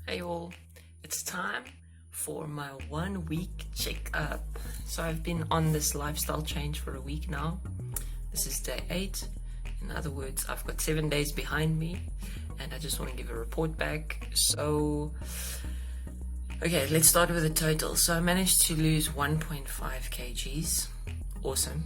Hey all, it's time for my 1 week checkup. So I've been on this lifestyle change for a week now. This is day 8. In other words, I've got 7 days behind me and I just want to give a report back. So, okay, let's start with the total. So I managed to lose 1.5 kgs. Awesome.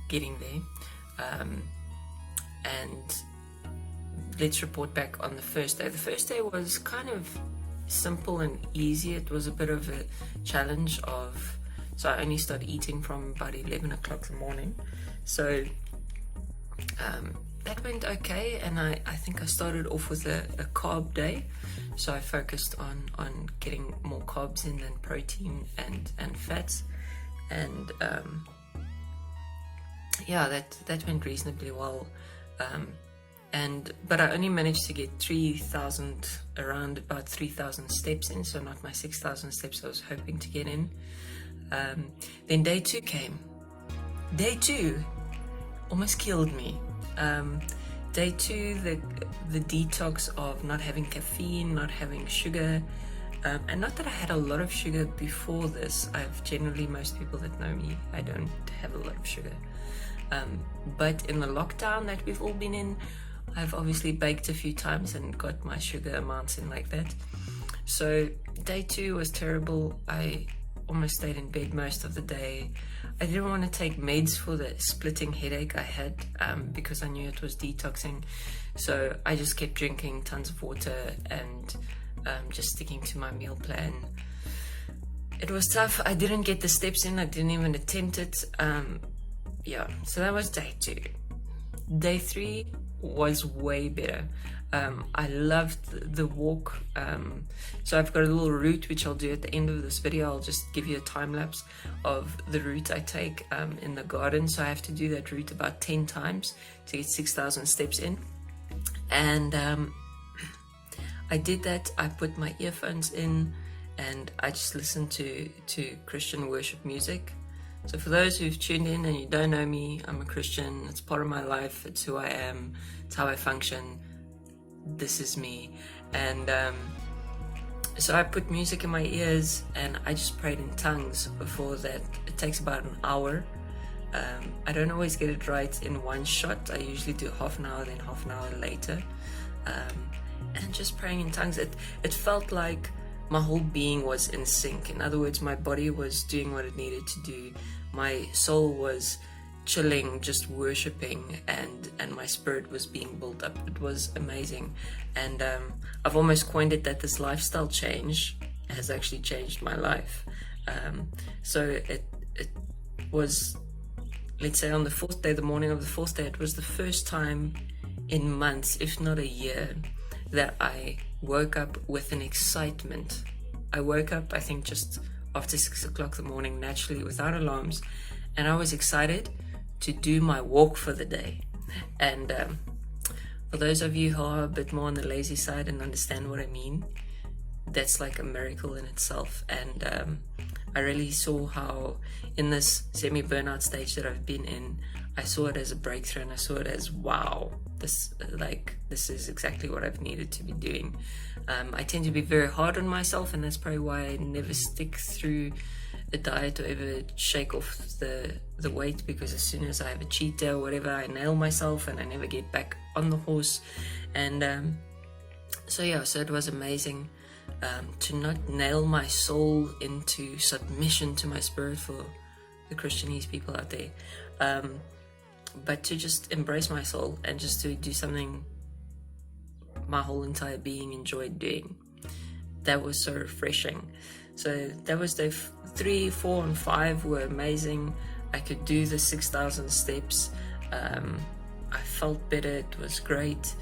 Getting there. And let's report back on the first day. The first day was kind of simple and easy. It was a bit of a challenge so I only started eating from about 11 o'clock in the morning. So that went okay, and I think I started off with a carb day. So I focused on getting more carbs in than protein and fats. And yeah, that went reasonably well. But I only managed to get around about 3,000 steps in, so not my 6,000 steps I was hoping to get in. Then day 2 came. Day 2 almost killed me. Day 2, the detox of not having caffeine, not having sugar, and not that I had a lot of sugar before this. Most people that know me, I don't have a lot of sugar. But in the lockdown that we've all been in, I've obviously baked a few times and got my sugar amounts in like that. So day 2 was terrible. I almost stayed in bed most of the day. I didn't want to take meds for the splitting headache I had because I knew it was detoxing. So I just kept drinking tons of water and just sticking to my meal plan. It was tough. I didn't get the steps in. I didn't even attempt it. Yeah, so that was day 2. Day 3 was way better. I loved the walk. So I've got a little route which I'll do at the end of this video. I'll just give you a time lapse of the route I take in the garden. So I have to do that route about 10 times to get 6,000 steps in. And I did that. I put my earphones in and I just listened to Christian worship music. So for those who've tuned in and you don't know me, I'm a Christian. It's part of my life. It's who I am. It's how I function. This is me. And so I put music in my ears and I just prayed in tongues before that. It takes about an hour. I don't always get it right in one shot. I usually do half an hour, then half an hour later. And just praying in tongues. It felt like my whole being was in sync. In other words, my body was doing what it needed to do. My soul was chilling, just worshiping, and my spirit was being built up. It was amazing. And I've almost coined it that this lifestyle change has actually changed my life. So it was, let's say on the 4th day, the morning of the 4th day, it was the first time in months, if not a year, that I woke up with an excitement. I woke up, I think, just after 6 o'clock in the morning, naturally, without alarms, and I was excited to do my walk for the day. And for those of you who are a bit more on the lazy side and understand what I mean, that's like a miracle in itself. And I really saw how in this semi-burnout stage that I've been in, I saw it as a breakthrough, and I saw it as, wow, this is exactly what I've needed to be doing. I tend to be very hard on myself, and that's probably why I never stick through a diet or ever shake off the weight, because as soon as I have a cheat day or whatever, I nail myself and I never get back on the horse. And so it was amazing to not nail my soul into submission to my spirit, for the Christianese people out there, but to just embrace my soul and just to do something my whole entire being enjoyed doing. That was so refreshing. So that was day 3, 4, and 5 were amazing. I could do the 6,000 steps. I felt better. It was great.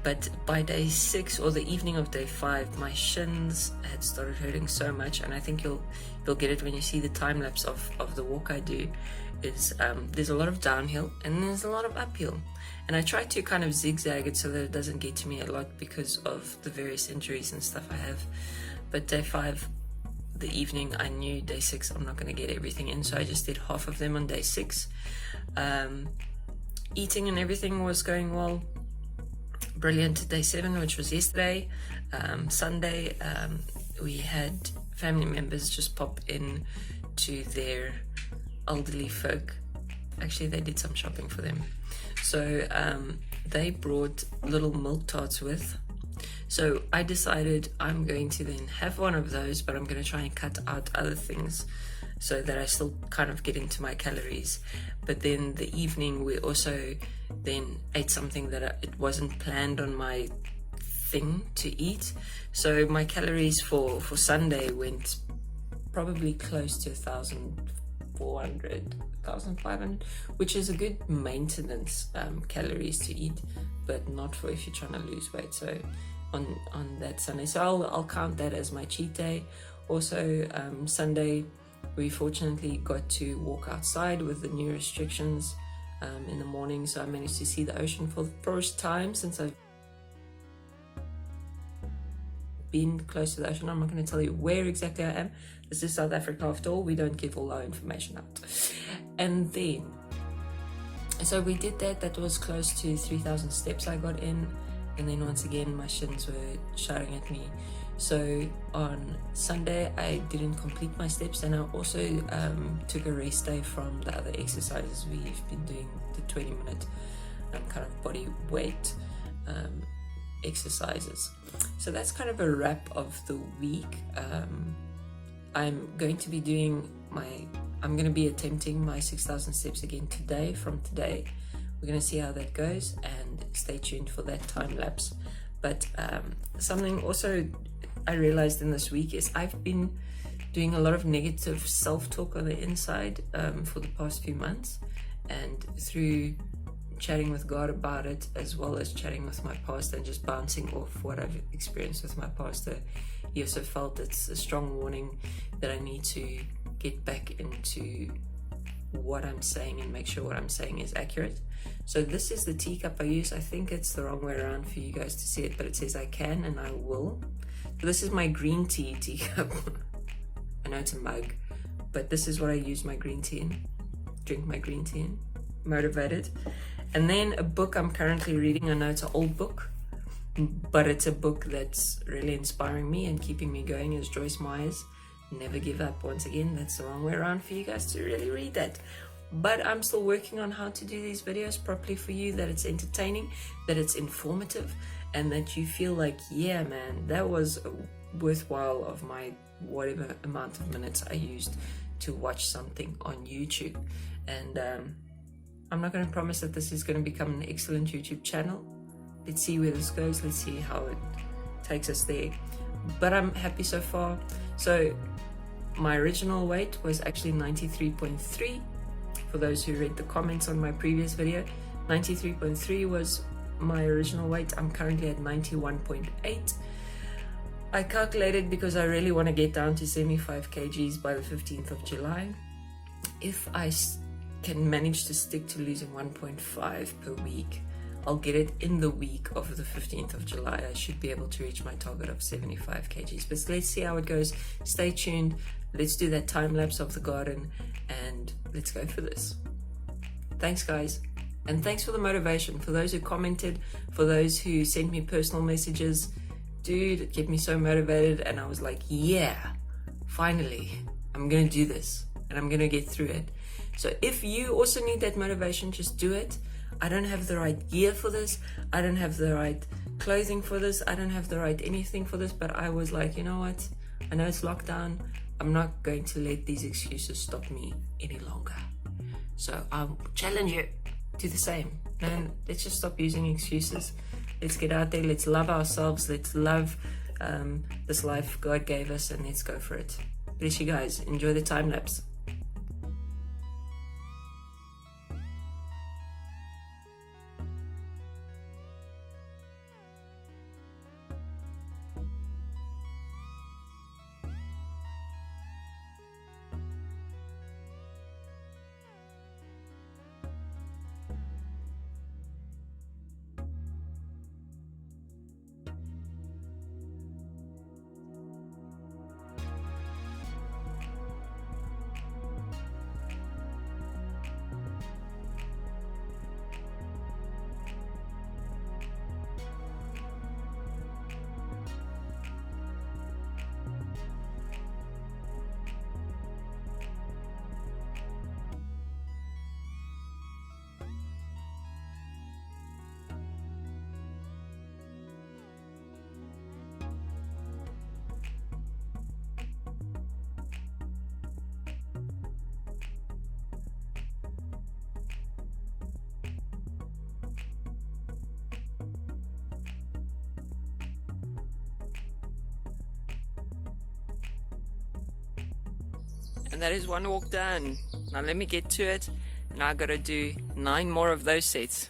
But by day 6, or the evening of day 5, my shins had started hurting so much, and I think you'll get it when you see the time lapse of the walk I do. Is there's a lot of downhill and there's a lot of uphill, and I try to kind of zigzag it so that it doesn't get to me a lot because of the various injuries and stuff I have. But day 5, the evening, I knew day 6 I'm not going to get everything in, so I just did half of them on day 6. Eating and everything was going well. brilliant day 7, which was yesterday. Sunday, we had family members just pop in to their elderly folk. Actually, they did some shopping for them. So they brought little milk tarts with. So I decided I'm going to then have one of those, but I'm going to try and cut out other things so that I still kind of get into my calories. But then the evening we also then ate something that it wasn't planned on my thing to eat. So my calories for Sunday went probably close to 1,400, 1,500, which is a good maintenance calories to eat, but not for if you're trying to lose weight. So on that Sunday, so I'll count that as my cheat day. Also Sunday we fortunately got to walk outside with the new restrictions in the morning, so I managed to see the ocean for the first time since I've been close to the ocean. I'm not going to tell you where exactly I am. This is South Africa after all, we don't give all our information out. And then so we did that was close to 3,000 steps I got in, and then once again my shins were shouting at me. So on Sunday I didn't complete my steps, and I also took a rest day from the other exercises we've been doing, the 20-minute kind of body weight exercises. So that's kind of a wrap of the week. I'm going to be attempting my 6,000 steps again today. From today we're going to see how that goes, and stay tuned for that time lapse. But something also I realized in this week is I've been doing a lot of negative self-talk on the inside for the past few months, and through chatting with God about it, as well as chatting with my pastor and just bouncing off what I've experienced with my pastor, he also felt it's a strong warning that I need to get back into what I'm saying and make sure what I'm saying is accurate. So this is the teacup I use. I think it's the wrong way around for you guys to see it, but it says I can and I will. So this is my green tea teacup. I know it's a mug, but this is what I use my green tea in. Drink my green tea in. Motivated. And then a book I'm currently reading. I know it's an old book, but it's a book that's really inspiring me and keeping me going, is Joyce Meyer's Never Give Up. Once again, that's the wrong way around for you guys to really read that. But I'm still working on how to do these videos properly for you, that it's entertaining, that it's informative, and that you feel like, yeah, man, that was worthwhile of my whatever amount of minutes I used to watch something on YouTube. And I'm not going to promise that this is going to become an excellent YouTube channel. Let's see where this goes. Let's see how it takes us there. But I'm happy so far. So my original weight was actually 93.3. For those who read the comments on my previous video, 93.3 was my original weight. I'm currently at 91.8. I calculated because I really want to get down to 75 kgs by the 15th of July. If I can manage to stick to losing 1.5 per week, I'll get it in the week of the 15th of July. I should be able to reach my target of 75 kgs. But let's see how it goes. Stay tuned. Let's do that time lapse of the garden and let's go for this. Thanks, guys. And thanks for the motivation. For those who commented, for those who sent me personal messages, dude, it kept me so motivated. And I was like, yeah, finally, I'm going to do this and I'm going to get through it. So if you also need that motivation, just do it. I don't have the right gear for this. I don't have the right clothing for this. I don't have the right anything for this. But I was like, you know what? I know it's lockdown. I'm not going to let these excuses stop me any longer. So I'll challenge you to the same. Man, let's just stop using excuses. Let's get out there. Let's love ourselves. Let's love this life God gave us, and let's go for it. Bless you guys. Enjoy the time lapse. And that is one walk done. Now let me get to it. Now I gotta do 9 more of those sets.